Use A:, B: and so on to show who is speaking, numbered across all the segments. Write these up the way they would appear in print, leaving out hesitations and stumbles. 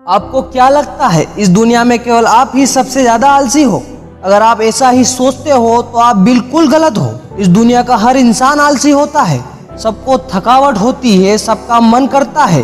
A: आपको क्या लगता है इस दुनिया में केवल आप ही सबसे ज्यादा आलसी हो? अगर आप ऐसा ही सोचते हो तो आप बिल्कुल गलत हो। इस दुनिया का हर इंसान आलसी होता है। सबको थकावट होती है, सबका मन करता है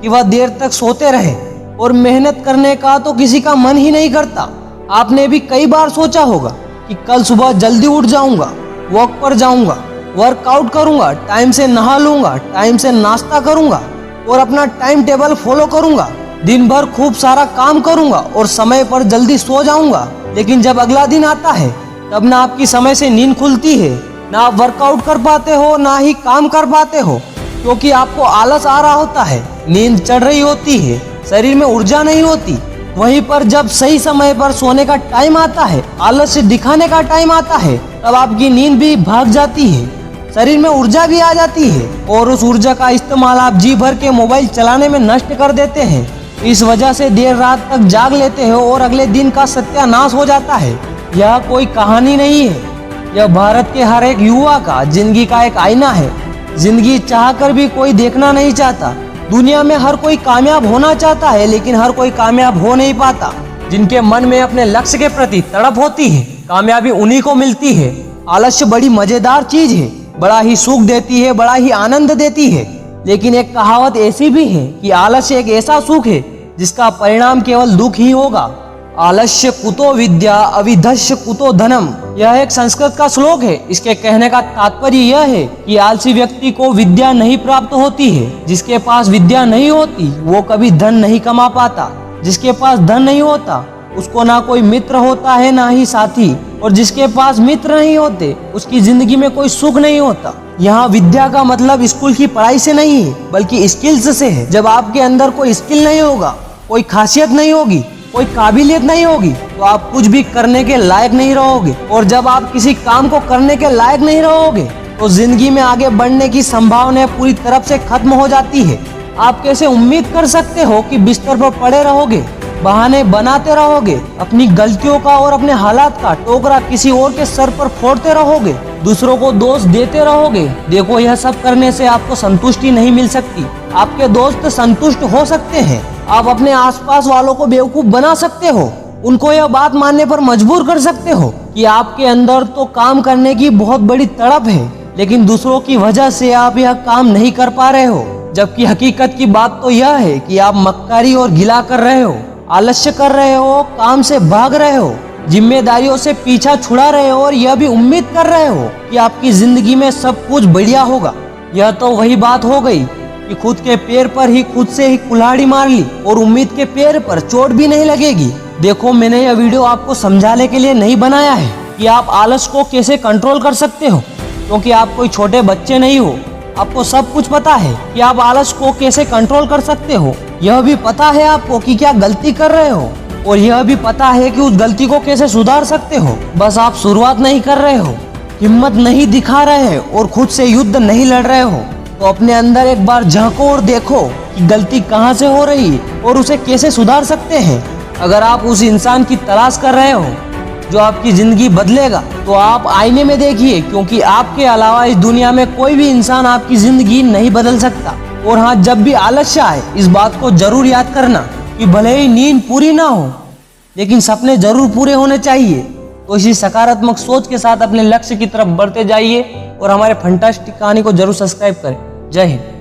A: कि वह देर तक सोते रहे, और मेहनत करने का तो किसी का मन ही नहीं करता। आपने भी कई बार सोचा होगा कि कल सुबह जल्दी उठ जाऊंगा, वॉक पर जाऊंगा, वर्कआउट करूंगा, टाइम से नहा लूंगा, टाइम से नाश्ता करूंगा और अपना टाइम टेबल फॉलो करूंगा, दिन भर खूब सारा काम करूंगा और समय पर जल्दी सो जाऊंगा। लेकिन जब अगला दिन आता है तब ना आपकी समय से नींद खुलती है, ना आप वर्कआउट कर पाते हो, ना ही काम कर पाते हो, क्योंकि आपको आलस आ रहा होता है, नींद चढ़ रही होती है, शरीर में ऊर्जा नहीं होती। वहीं पर जब सही समय पर सोने का टाइम आता है, आलस्य दिखाने का टाइम आता है, तब आपकी नींद भी भाग जाती है, शरीर में ऊर्जा भी आ जाती है और उस ऊर्जा का इस्तेमाल आप जी भर के मोबाइल चलाने में नष्ट कर देते हैं। इस वजह से देर रात तक जाग लेते हो और अगले दिन का सत्यानाश हो जाता है। यह कोई कहानी नहीं है, यह भारत के हर एक युवा का जिंदगी का एक आईना है। जिंदगी चाहकर भी कोई देखना नहीं चाहता। दुनिया में हर कोई कामयाब होना चाहता है, लेकिन हर कोई कामयाब हो नहीं पाता। जिनके मन में अपने लक्ष्य के प्रति तड़प होती है, कामयाबी उन्हीं को मिलती है। आलस्य बड़ी मजेदार चीज है, बड़ा ही सुख देती है, बड़ा ही आनंद देती है। लेकिन एक कहावत ऐसी भी है कि आलस्य एक ऐसा सुख है जिसका परिणाम केवल दुख ही होगा। आलस्य कुतो विद्या अविधस्य कुतो धनम, यह एक संस्कृत का श्लोक है। इसके कहने का तात्पर्य यह है कि आलसी व्यक्ति को विद्या नहीं प्राप्त होती है। जिसके पास विद्या नहीं होती वो कभी धन नहीं कमा पाता। जिसके पास धन नहीं होता उसको ना कोई मित्र होता है, ना ही साथी, और जिसके पास मित्र नहीं होते उसकी जिंदगी में कोई सुख नहीं होता। यहाँ विद्या का मतलब स्कूल की पढ़ाई से नहीं है, बल्कि स्किल्स से है। जब आपके अंदर कोई स्किल नहीं होगा, कोई खासियत नहीं होगी, कोई काबिलियत नहीं होगी, तो आप कुछ भी करने के लायक नहीं रहोगे। और जब आप किसी काम को करने के लायक नहीं रहोगे तो जिंदगी में आगे बढ़ने की संभावना पूरी तरफ से खत्म हो जाती है। आप कैसे उम्मीद कर सकते हो कि बिस्तर पर पड़े रहोगे, बहाने बनाते रहोगे, अपनी गलतियों का और अपने हालात का टोकरा किसी और के सर पर फोड़ते रहोगे, दूसरों को दोष देते रहोगे? देखो, यह सब करने से आपको संतुष्टि नहीं मिल सकती। आपके दोस्त संतुष्ट हो सकते हैं, आप अपने आसपास वालों को बेवकूफ बना सकते हो, उनको यह बात मानने पर मजबूर कर सकते हो कि आपके अंदर तो काम करने की बहुत बड़ी तड़प है, लेकिन दूसरों की वजह से आप यह काम नहीं कर पा रहे हो। जबकि हकीकत की बात तो यह है कि आप मक्कारी और गिला कर रहे हो, आलस्य कर रहे हो, काम से भाग रहे हो, जिम्मेदारियों से पीछा छुड़ा रहे हो और यह भी उम्मीद कर रहे हो कि आपकी जिंदगी में सब कुछ बढ़िया होगा। यह तो वही बात हो गई कि खुद के पैर पर ही खुद से ही कुल्हाड़ी मार ली और उम्मीद के पैर पर चोट भी नहीं लगेगी। देखो, मैंने यह वीडियो आपको समझाने के लिए नहीं बनाया है कि आप आलस को कैसे कंट्रोल कर सकते हो, क्योंकि आप कोई छोटे बच्चे नहीं हो। आपको सब कुछ पता है कि आप आलस को कैसे कंट्रोल कर सकते हो। यह भी पता है आपको कि क्या गलती कर रहे हो, और यह भी पता है कि उस गलती को कैसे सुधार सकते हो। बस आप शुरुआत नहीं कर रहे हो, हिम्मत नहीं दिखा रहे हो और खुद से युद्ध नहीं लड़ रहे हो। तो अपने अंदर एक बार झांको और देखो कि गलती कहाँ से हो रही है और उसे कैसे सुधार सकते हैं। अगर आप उस इंसान की तलाश कर रहे हो जो आपकी जिंदगी बदलेगा, तो आप आईने में देखिए, क्योंकि आपके अलावा इस दुनिया में कोई भी इंसान आपकी जिंदगी नहीं बदल सकता। और हाँ, जब भी आलस्य आए इस बात को जरूर याद करना कि भले ही नींद पूरी ना हो, लेकिन सपने जरूर पूरे होने चाहिए। तो इसी सकारात्मक सोच के साथ अपने लक्ष्य की तरफ बढ़ते जाइए और हमारे फंटास्टिक कहानी को जरूर सब्सक्राइब करें। जय हिंद।